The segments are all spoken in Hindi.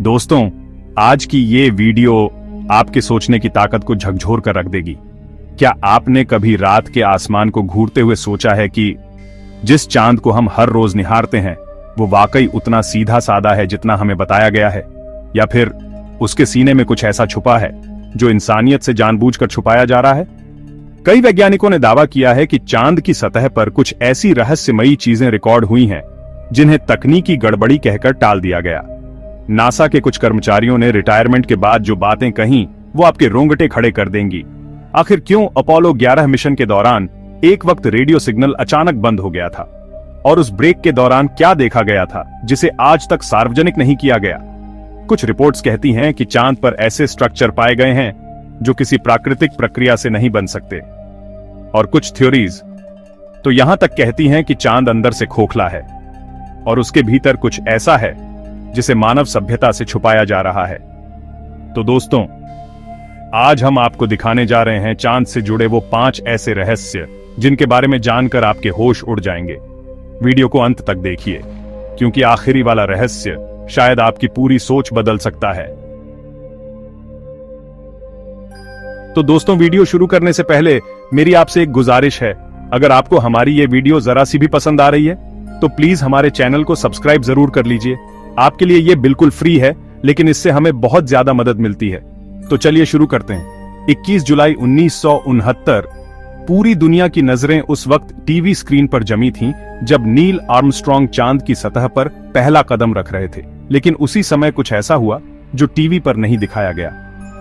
दोस्तों, आज की ये वीडियो आपके सोचने की ताकत को झकझोर कर रख देगी। क्या आपने कभी रात के आसमान को घूरते हुए सोचा है कि जिस चांद को हम हर रोज निहारते हैं वो वाकई उतना सीधा साधा है जितना हमें बताया गया है, या फिर उसके सीने में कुछ ऐसा छुपा है जो इंसानियत से जानबूझकर छुपाया जा रहा है? कई वैज्ञानिकों ने दावा किया है कि चांद की सतह पर कुछ ऐसी रहस्यमयी चीजें रिकॉर्ड हुई हैं जिन्हें तकनीकी गड़बड़ी कहकर टाल दिया गया। नासा के कुछ कर्मचारियों ने रिटायरमेंट के बाद जो बातें कहीं वो आपके रोंगटे खड़े कर देंगी। आखिर क्यों अपोलो 11 मिशन के दौरान एक वक्त रेडियो सिग्नल अचानक बंद हो गया था, और उस ब्रेक के दौरान क्या देखा गया था जिसे आज तक सार्वजनिक नहीं किया गया? कुछ रिपोर्ट्स कहती हैं कि चांद पर ऐसे स्ट्रक्चर पाए गए हैं जो किसी प्राकृतिक प्रक्रिया से नहीं बन सकते, और कुछ थ्योरीज तो यहां तक कहती हैं कि चांद अंदर से खोखला है और उसके भीतर कुछ ऐसा है जिसे मानव सभ्यता से छुपाया जा रहा है। तो दोस्तों, आज हम आपको दिखाने जा रहे हैं चांद से जुड़े वो 5 ऐसे रहस्य जिनके बारे में जानकर आपके होश उड़ जाएंगे। वीडियो को अंत तक देखिए, क्योंकि आखिरी वाला रहस्य शायद आपकी पूरी सोच बदल सकता है। तो दोस्तों, वीडियो शुरू करने से पहले मेरी आपसे एक गुजारिश है, अगर आपको हमारी ये वीडियो जरा सी भी पसंद आ रही है तो प्लीज हमारे चैनल को सब्सक्राइब जरूर कर लीजिए। आपके लिए ये बिल्कुल फ्री है, लेकिन इससे हमें बहुत ज्यादा मदद मिलती है। तो चलिए शुरू करते हैं। 21 जुलाई 1969 पूरी दुनिया की नजरें उस वक्त टीवी स्क्रीन पर जमी थीं जब नील आर्मस्ट्रॉन्ग चांद की सतह पर पहला कदम रख रहे थे। लेकिन उसी समय कुछ ऐसा हुआ जो टीवी पर नहीं दिखाया गया।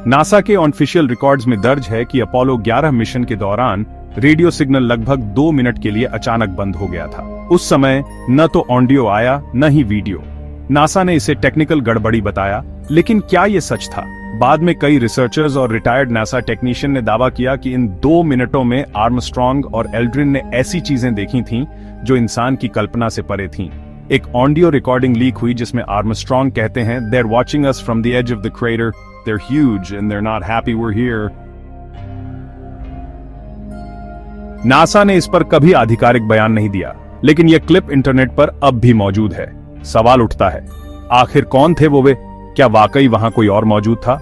नासा के ऑफिशियल रिकॉर्ड्स में दर्ज है कि अपोलो 11 मिशन के दौरान रेडियो सिग्नल लगभग 2 मिनट के लिए अचानक बंद हो गया था। उस समय न तो ऑडियो आया न ही वीडियो। नासा ने इसे टेक्निकल गड़बड़ी बताया, लेकिन क्या यह सच था? बाद में कई रिसर्चर्स और रिटायर्ड नासा टेक्नीशियन ने दावा किया कि इन 2 मिनटों में आर्मस्ट्रॉन्ग और एल्ड्रिन ने ऐसी चीजें देखी थीं जो इंसान की कल्पना से परे थीं। एक ऑडियो रिकॉर्डिंग लीक हुई जिसमें आर्मस्ट्रॉन्ग कहते हैं, "They're watching us from the edge of the crater. They're huge and they're not happy we're here." NASA ने इस पर कभी आधिकारिक बयान नहीं दिया, लेकिन यह क्लिप इंटरनेट पर अब भी मौजूद है। सवाल उठता है, आखिर कौन थे वो वे? क्या वाकई वहां कोई और मौजूद था?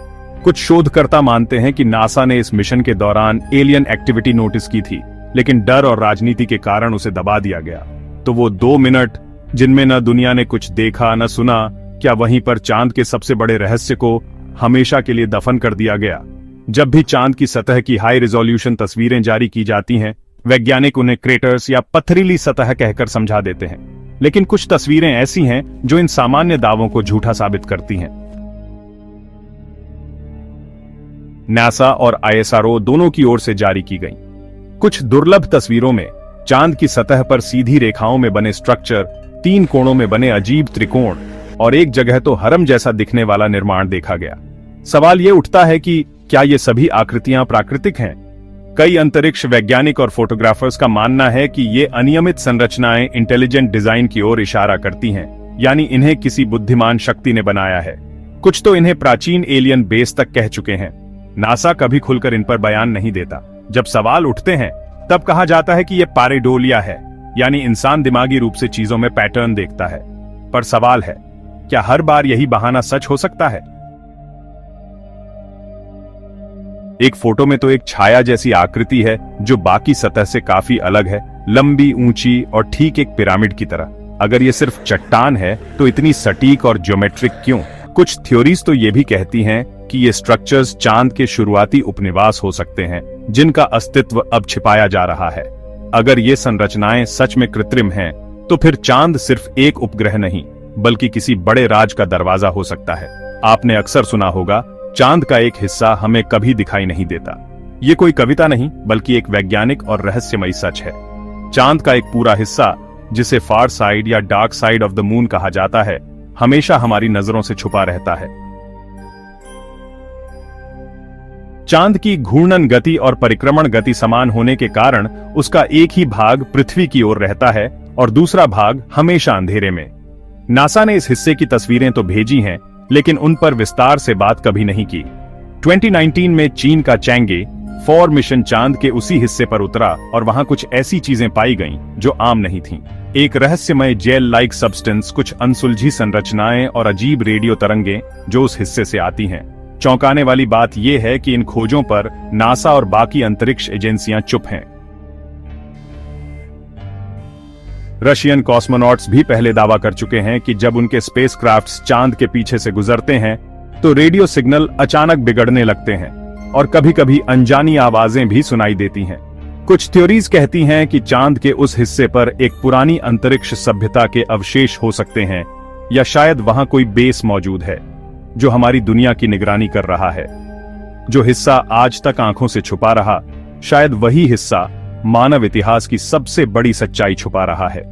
कुछ शोधकर्ता मानते हैं कि नासा ने इस मिशन के दौरान एलियन एक्टिविटी नोटिस की थी, लेकिन डर और राजनीति के कारण उसे दबा दिया गया। तो वो 2 मिनट जिनमें न दुनिया ने कुछ देखा न सुना, क्या वहीं पर चांद के सबसे बड़े रहस्य को हमेशा के लिए दफन कर दिया गया? जब भी चांद की सतह की हाई रिजोल्यूशन तस्वीरें जारी की जाती हैं, वैज्ञानिक उन्हें क्रेटर्स या पथरीली सतह कहकर समझा देते हैं, लेकिन कुछ तस्वीरें ऐसी हैं जो इन सामान्य दावों को झूठा साबित करती हैं। नासा और ISRO दोनों की ओर से जारी की गई कुछ दुर्लभ तस्वीरों में चांद की सतह पर सीधी रेखाओं में बने स्ट्रक्चर, 3 कोणों में बने अजीब त्रिकोण और एक जगह तो हरम जैसा दिखने वाला निर्माण देखा गया। सवाल यह उठता है कि क्या ये सभी आकृतियां प्राकृतिक हैं? कई अंतरिक्ष वैज्ञानिक और फोटोग्राफर्स का मानना है कि ये अनियमित संरचनाएं इंटेलिजेंट डिजाइन की ओर इशारा करती हैं, यानी इन्हें किसी बुद्धिमान शक्ति ने बनाया है। कुछ तो इन्हें प्राचीन एलियन बेस तक कह चुके हैं। नासा कभी खुलकर इन पर बयान नहीं देता। जब सवाल उठते हैं तब कहा जाता है कि यह पारेडोलिया है, यानी इंसान दिमागी रूप से चीजों में पैटर्न देखता है। पर सवाल है, क्या हर बार यही बहाना सच हो सकता है? एक फोटो में तो एक छाया जैसी आकृति है जो बाकी सतह से काफी अलग है, लंबी, ऊंची और ठीक एक पिरामिड की तरह। अगर ये सिर्फ चट्टान है तो इतनी सटीक और ज्योमेट्रिक क्यों? कुछ थ्योरीज तो ये भी कहती हैं कि ये स्ट्रक्चर्स चांद के शुरुआती उपनिवास हो सकते हैं जिनका अस्तित्व अब छिपाया जा रहा है। अगर ये संरचनाएं सच में कृत्रिम हैं, तो फिर चांद सिर्फ एक उपग्रह नहीं बल्कि किसी बड़े राज का दरवाजा हो सकता है। आपने अक्सर सुना होगा, चांद का एक हिस्सा हमें कभी दिखाई नहीं देता। ये कोई कविता नहीं बल्कि एक वैज्ञानिक और रहस्यमयी सच है। चांद का एक पूरा हिस्सा, जिसे फार साइड या dark side of the moon कहा जाता है, हमेशा हमारी नजरों से छुपा रहता है। चांद की घूर्णन गति और परिक्रमण गति समान होने के कारण उसका एक ही भाग पृथ्वी की ओर रहता है और दूसरा भाग हमेशा अंधेरे में। नासा ने इस हिस्से की तस्वीरें तो भेजी हैं, लेकिन उन पर विस्तार से बात कभी नहीं की। 2019 में चीन का चैंगे 4 मिशन चांद के उसी हिस्से पर उतरा और वहां कुछ ऐसी चीजें पाई गईं जो आम नहीं थीं। एक रहस्यमय जेल लाइक सब्सटेंस, कुछ अनसुलझी संरचनाएं और अजीब रेडियो तरंगें जो उस हिस्से से आती हैं। चौंकाने वाली बात यह है कि इन खोजों पर नासा और बाकी अंतरिक्ष एजेंसियां चुप हैं। रशियन कॉस्मोनॉट्स भी पहले दावा कर चुके हैं कि जब उनके स्पेसक्राफ्ट्स चांद के पीछे से गुजरते हैं तो रेडियो सिग्नल अचानक बिगड़ने लगते हैं और कभी-कभी अनजानी आवाजें भी सुनाई देती हैं। कुछ थ्योरीज कहती हैं कि चांद के उस हिस्से पर एक पुरानी अंतरिक्ष सभ्यता के अवशेष हो सकते हैं, या शायद वहां कोई बेस मौजूद है जो हमारी दुनिया की निगरानी कर रहा है। जो हिस्सा आज तक आंखों से छुपा रहा, शायद वही हिस्सा मानव इतिहास की सबसे बड़ी सच्चाई छुपा रहा है।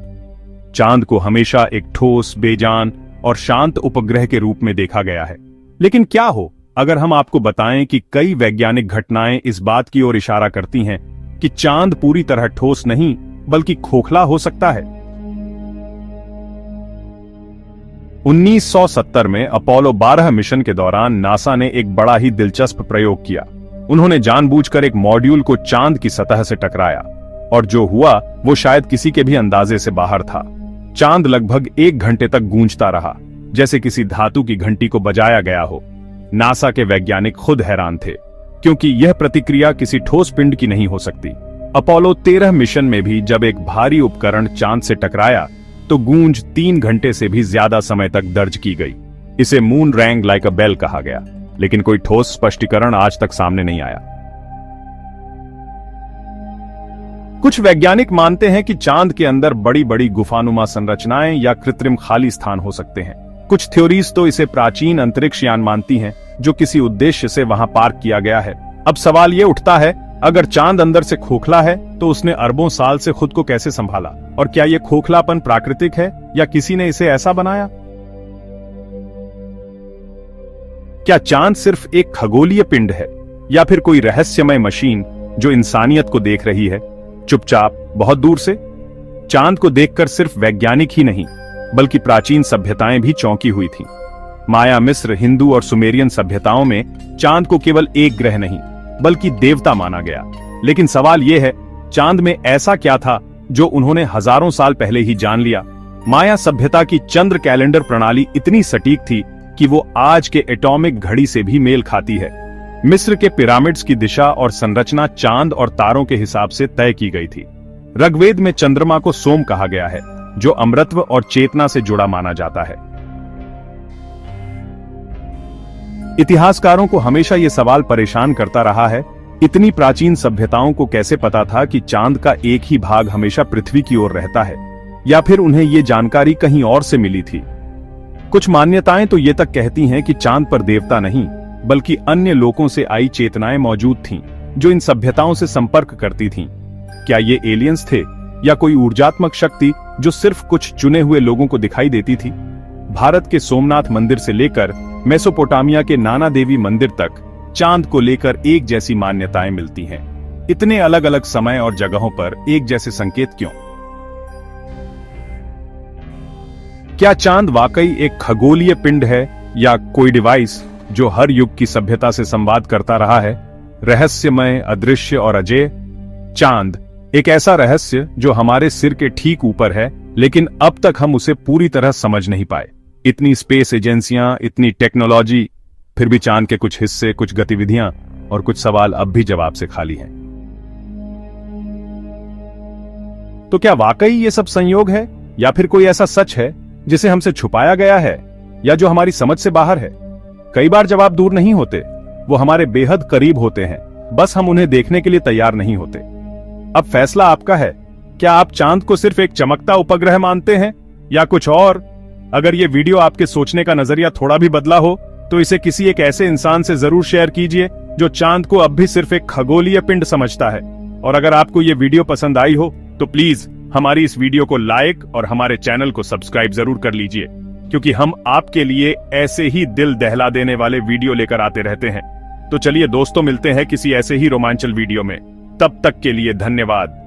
चांद को हमेशा एक ठोस, बेजान और शांत उपग्रह के रूप में देखा गया है। लेकिन क्या हो अगर हम आपको बताएं कि कई वैज्ञानिक घटनाएं इस बात की ओर इशारा करती हैं कि चांद पूरी तरह ठोस नहीं बल्कि खोखला हो सकता है। 1970 में अपोलो 12 मिशन के दौरान नासा ने एक बड़ा ही दिलचस्प प्रयोग किया। उन्होंने जानबूझकर एक मॉड्यूल को चांद की सतह से टकराया, और जो हुआ वो शायद किसी के भी अंदाजे से बाहर था। चांद लगभग 1 घंटे तक गूंजता रहा, जैसे किसी धातु की घंटी को बजाया गया हो। नासा के वैज्ञानिक खुद हैरान थे, क्योंकि यह प्रतिक्रिया किसी ठोस पिंड की नहीं हो सकती। अपोलो 13 मिशन में भी जब एक भारी उपकरण चांद से टकराया तो गूंज 3 घंटे से भी ज्यादा समय तक दर्ज की गई। इसे moon rang like a bell कहा गया, लेकिन कोई ठोस स्पष्टीकरण आज तक सामने नहीं आया। कुछ वैज्ञानिक मानते हैं कि चांद के अंदर बड़ी बड़ी गुफानुमा संरचनाएं या कृत्रिम खाली स्थान हो सकते हैं। कुछ थ्योरीज तो इसे प्राचीन अंतरिक्ष यान मानती हैं जो किसी उद्देश्य से वहां पार्क किया गया है। अब सवाल यह उठता है, अगर चांद अंदर से खोखला है तो उसने अरबों साल से खुद को कैसे संभाला, और क्या यह खोखलापन प्राकृतिक है या किसी ने इसे ऐसा बनाया? क्या चांद सिर्फ एक खगोलीय पिंड है, या फिर कोई रहस्यमय मशीन जो इंसानियत को देख रही है चुपचाप बहुत दूर से? चांद को देखकर सिर्फ वैज्ञानिक ही नहीं बल्कि प्राचीन सभ्यताएं भी चौंकी हुई थीं। माया, मिस्र, हिंदू और सुमेरियन सभ्यताओं में चांद को केवल एक ग्रह नहीं बल्कि देवता माना गया। लेकिन सवाल यह है, चांद में ऐसा क्या था जो उन्होंने हजारों साल पहले ही जान लिया? माया सभ्यता की चंद्र कैलेंडर प्रणाली इतनी सटीक थी कि वो आज के एटॉमिक घड़ी से भी मेल खाती है। मिस्र के पिरामिड्स की दिशा और संरचना चांद और तारों के हिसाब से तय की गई थी। ऋग्वेद में चंद्रमा को सोम कहा गया है, जो अमृतत्व और चेतना से जुड़ा माना जाता है। इतिहासकारों को हमेशा यह सवाल परेशान करता रहा है, इतनी प्राचीन सभ्यताओं को कैसे पता था कि चांद का एक ही भाग हमेशा पृथ्वी की ओर रहता है, या फिर उन्हें यह जानकारी कहीं और से मिली थी? कुछ मान्यताएं तो ये तक कहती हैं कि चांद पर देवता नहीं बल्कि अन्य लोकों से आई चेतनाएं मौजूद थीं, जो इन सभ्यताओं से संपर्क करती थीं। क्या ये एलियंस थे या कोई ऊर्जात्मक शक्ति जो सिर्फ कुछ चुने हुए लोगों को दिखाई देती थी? भारत के सोमनाथ मंदिर से लेकर मेसोपोटामिया के नाना देवी मंदिर तक चांद को लेकर एक जैसी मान्यताएं मिलती हैं। इतने अलग अलग समय और जगहों पर एक जैसे संकेत क्यों? क्या चांद वाकई एक खगोलीय पिंड है या कोई डिवाइस जो हर युग की सभ्यता से संवाद करता रहा है? रहस्यमय, अदृश्य और अजेय चांद एक ऐसा रहस्य जो हमारे सिर के ठीक ऊपर है, लेकिन अब तक हम उसे पूरी तरह समझ नहीं पाए। इतनी स्पेस एजेंसियां, इतनी टेक्नोलॉजी, फिर भी चांद के कुछ हिस्से, कुछ गतिविधियां और कुछ सवाल अब भी जवाब से खाली हैं। तो क्या वाकई ये सब संयोग है, या फिर कोई ऐसा सच है जिसे हमसे छुपाया गया है, या जो हमारी समझ से बाहर है? कई बार जवाब दूर नहीं होते, वो हमारे बेहद करीब होते हैं, बस हम उन्हें देखने के लिए तैयार नहीं होते। अब फैसला आपका है, क्या आप चांद को सिर्फ एक चमकता उपग्रह मानते हैं या कुछ और? अगर ये वीडियो आपके सोचने का नजरिया थोड़ा भी बदला हो तो इसे किसी एक ऐसे इंसान से जरूर शेयर कीजिए जो चांद को अब भी सिर्फ एक खगोलीय पिंड समझता है। और अगर आपको ये वीडियो पसंद आई हो तो प्लीज हमारी इस वीडियो को लाइक और हमारे चैनल को सब्सक्राइब जरूर कर लीजिए, क्योंकि हम आपके लिए ऐसे ही दिल दहला देने वाले वीडियो लेकर आते रहते हैं। तो चलिए दोस्तों, मिलते हैं किसी ऐसे ही रोमांचक वीडियो में। तब तक के लिए धन्यवाद।